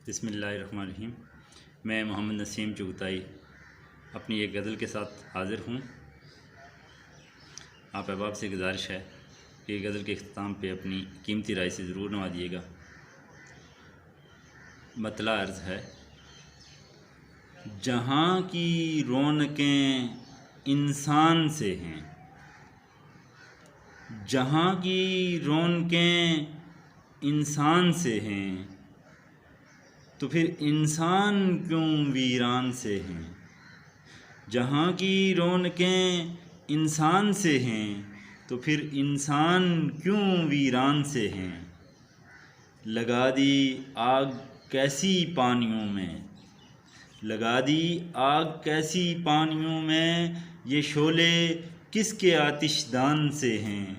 بسم اللہ الرحمن الرحیم۔ میں محمد نسیم چغتائی اپنی ایک غزل کے ساتھ حاضر ہوں۔ آپ احباب سے گزارش ہے کہ غزل کے اختتام پہ اپنی قیمتی رائے سے ضرور نوازیے گا۔ مطلع عرض ہے: جہاں کی رونقیں انسان سے ہیں، جہاں کی رونقیں انسان سے ہیں، تو پھر انسان کیوں ویران سے ہیں۔ جہاں کی رونقیں انسان سے ہیں، تو پھر انسان کیوں ویران سے ہیں۔ لگا دی آگ کیسی پانیوں میں، لگا دی آگ کیسی پانیوں میں، یہ شعلے کس کے آتش دان سے ہیں۔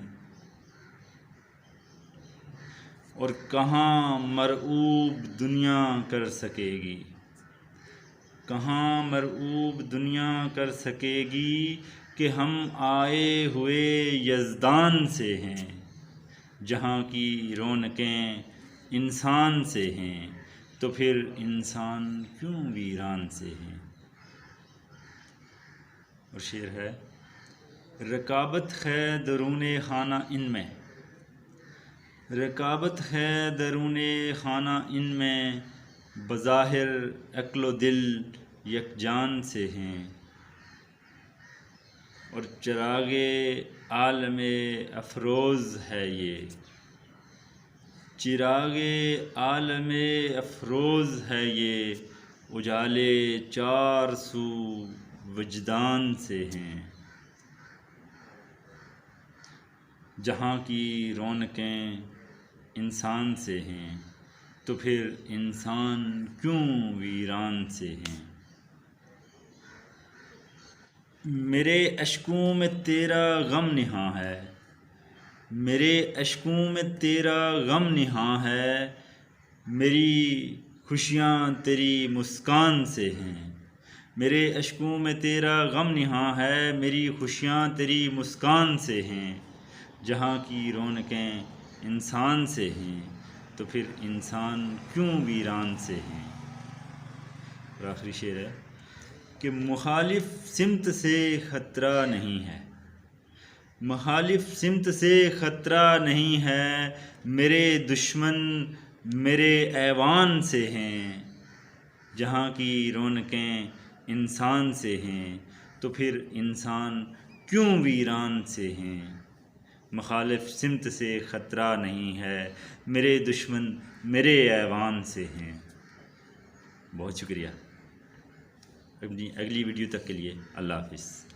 اور کہاں مرعوب دنیا کر سکے گی، کہاں مرعوب دنیا کر سکے گی کہ ہم آئے ہوئے یزدان سے ہیں۔ جہاں کی رونقیں انسان سے ہیں، تو پھر انسان کیوں ویران سے ہیں۔ اور شعر ہے: رکابت ہے درون خانہ ان میں، رکابت ہے درون خانہ ان میں، بظاہر عقل و دل یکجان سے ہیں۔ اور چراغ عالم افروز ہے یہ، چراغ عالم افروز ہے یہ، اجالے چار سو وجدان سے ہیں۔ جہاں کی رونقیں انسان سے ہیں، تو پھر انسان کیوں ویران سے ہیں۔ میرے اشکوں میں تیرا غم نہاں ہے، میرے اشکوں میں تیرا غم نہاں ہے، میری خوشیاں تیری مسکان سے ہیں۔ میرے اشکوں میں تیرا غم نہاں ہے، میری خوشیاں تیری مسکان سے ہیں۔ جہاں کی رونقیں انسان سے ہیں، تو پھر انسان کیوں ویران سے ہیں۔ اور آخری شعر ہے کہ مخالف سمت سے خطرہ نہیں ہے، مخالف سمت سے خطرہ نہیں ہے، میرے دشمن میرے ایوان سے ہیں۔ جہاں کی رونقیں انسان سے ہیں، تو پھر انسان کیوں ویران سے ہیں۔ مخالف سمت سے خطرہ نہیں ہے، میرے دشمن میرے ایوان سے ہیں۔ بہت شکریہ۔ اگلی ویڈیو تک کے لیے اللہ حافظ۔